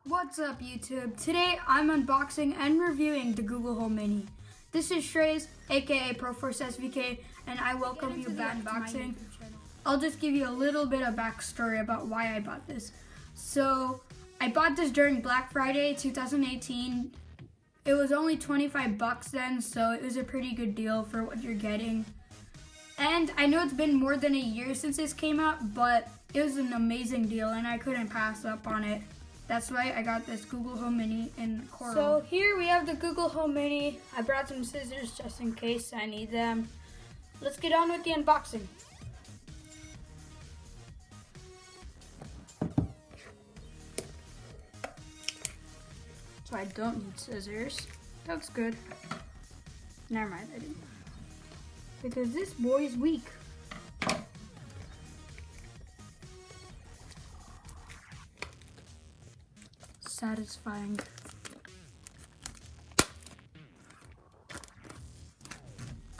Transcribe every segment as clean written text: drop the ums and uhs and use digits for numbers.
What's up, YouTube? Today I'm unboxing and reviewing the Google Home Mini. This is Shreyas, aka Proforce SVK, and I welcome you back to unboxing. I'll just give you a little bit of backstory about why I bought this. So I bought this during Black Friday 2018. It was only 25 bucks then, so it was a pretty good deal for what you're getting. And I know it's been more than a year since this came out, but it was an amazing deal and I couldn't pass up on it. That's why I got this Google Home Mini in coral. So here we have the Google Home Mini. I brought some scissors just in case I need them. Let's get on with the unboxing. So I don't need scissors. That's good. Never mind, I didn't. Because this boy's weak. Satisfying.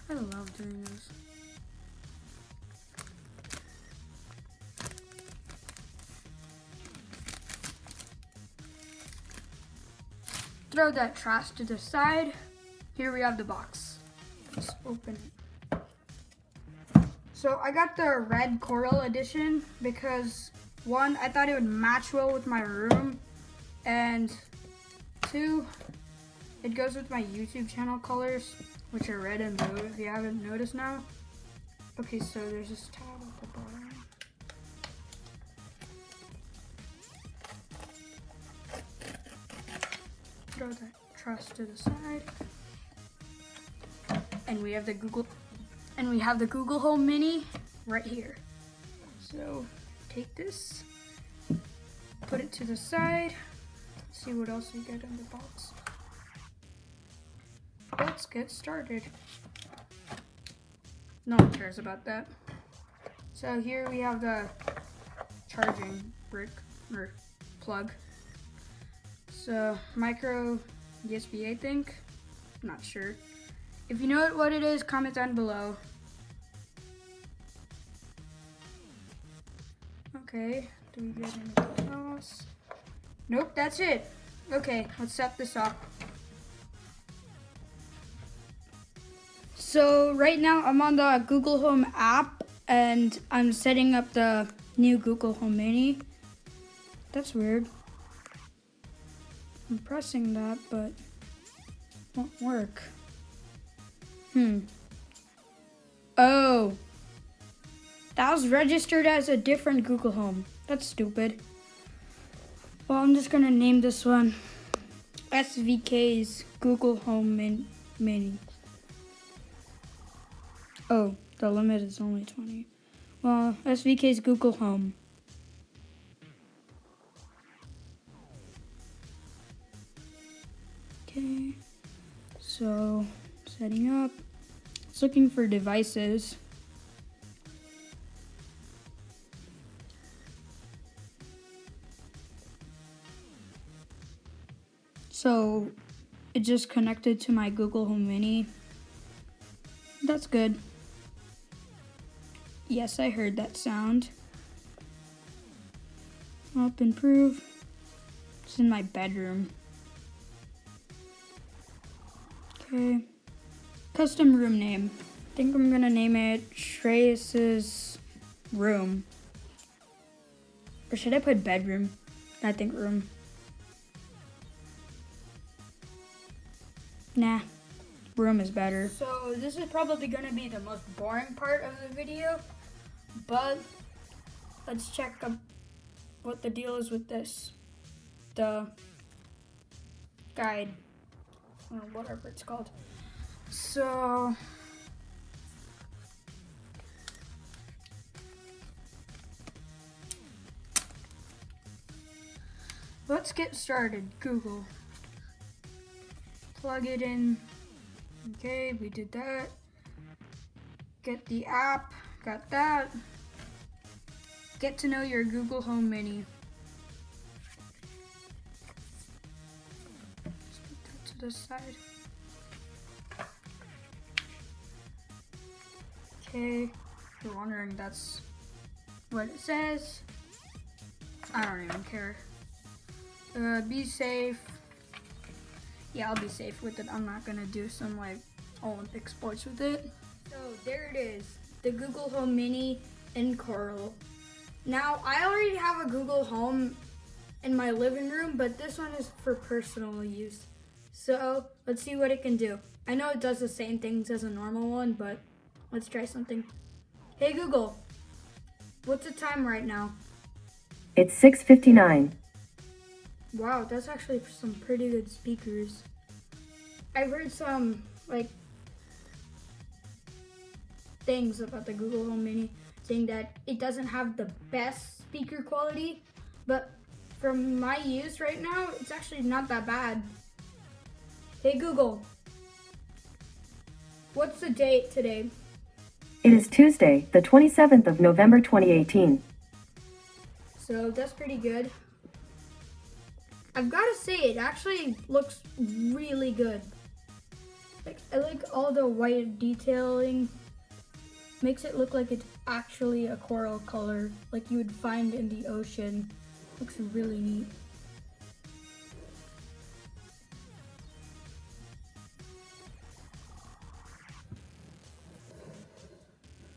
I love doing this. Throw that trash to the side. Here we have the box. Let's open it. So I got the red coral edition because one, I thought it would match well with my room, and two, it goes with my YouTube channel colors, which are red and blue if you haven't noticed now. Okay, so there's this tab at the bottom. Throw that trash to the side. And we have the Google Home Mini right here. So take this, put it to the side, see what else we get in the box. Let's get started. No one cares about that. So here we have the charging brick or plug. So micro USB, I think. I'm not sure. If you know what it is, comment down below. Okay, do we get anything else? Nope, that's it. Okay, let's set this up. So right now I'm on the Google Home app and I'm setting up the new Google Home Mini. That's weird. I'm pressing that, but it won't work. Oh, that was registered as a different Google Home. That's stupid. Well, I'm just gonna name this one SVK's Google Home Mini. Oh, the limit is only 20. Well, SVK's Google Home. Okay, so setting up. It's looking for devices. So it just connected to my Google Home Mini. That's good. Yes, I heard that sound. Up improve. It's in my bedroom. Okay. Custom room name. I think I'm gonna name it Shreyas' room. Or should I put bedroom? I think room. Nah, room is better. So this is probably gonna be the most boring part of the video, but let's check what the deal is with this. The guide, or whatever it's called. So let's get started. Google. Plug it in. Okay, we did that. Get the app. Got that. Get to know your Google Home Mini. Let's put that to the side. Okay, if you're wondering, that's what it says. I don't even care. Be safe. Yeah, I'll be safe with it. I'm not gonna do some like Olympic sports with it. So there it is, the Google Home Mini in Coral. Now, I already have a Google Home in my living room, but this one is for personal use. So let's see what it can do. I know it does the same things as a normal one, but let's try something. Hey Google, what's the time right now? It's 6:59. Wow, that's actually some pretty good speakers. I've heard some like things about the Google Home Mini saying that it doesn't have the best speaker quality, but from my use right now, it's actually not that bad. Hey Google, what's the date today? It is Tuesday, the 27th of November 2018. So that's pretty good. I've got to say, it actually looks really good. Like, I like all the white detailing. Makes it look like it's actually a coral color, like you would find in the ocean. Looks really neat.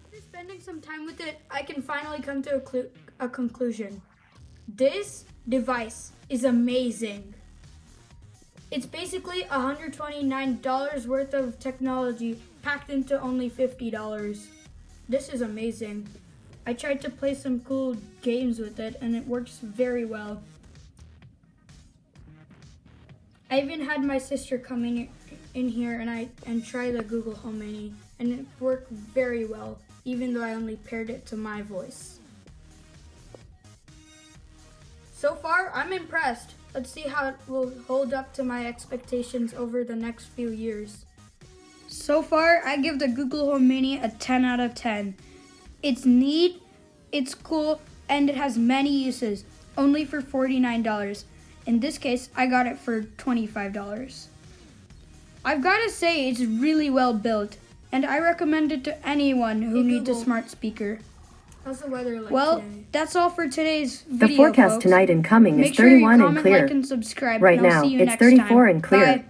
After spending some time with it, I can finally come to a conclusion. This device is amazing. It's basically $129 worth of technology packed into only $50. This is amazing. I tried to play some cool games with it and it works very well. I even had my sister come in here and try the Google Home Mini, and it worked very well, even though I only paired it to my voice. So far, I'm impressed. Let's see how it will hold up to my expectations over the next few years. So far, I give the Google Home Mini a 10 out of 10. It's neat, it's cool, and it has many uses, only for $49. In this case, I got it for $25. I've got to say, it's really well built, and I recommend it to anyone who needs a smart speaker. How's the weather like today? That's all for today's video, The forecast folks. tonight and coming is Make sure you 31 and comment, clear. like, and subscribe. Right and I'll now, see you it's next 34 time. and clear. Bye.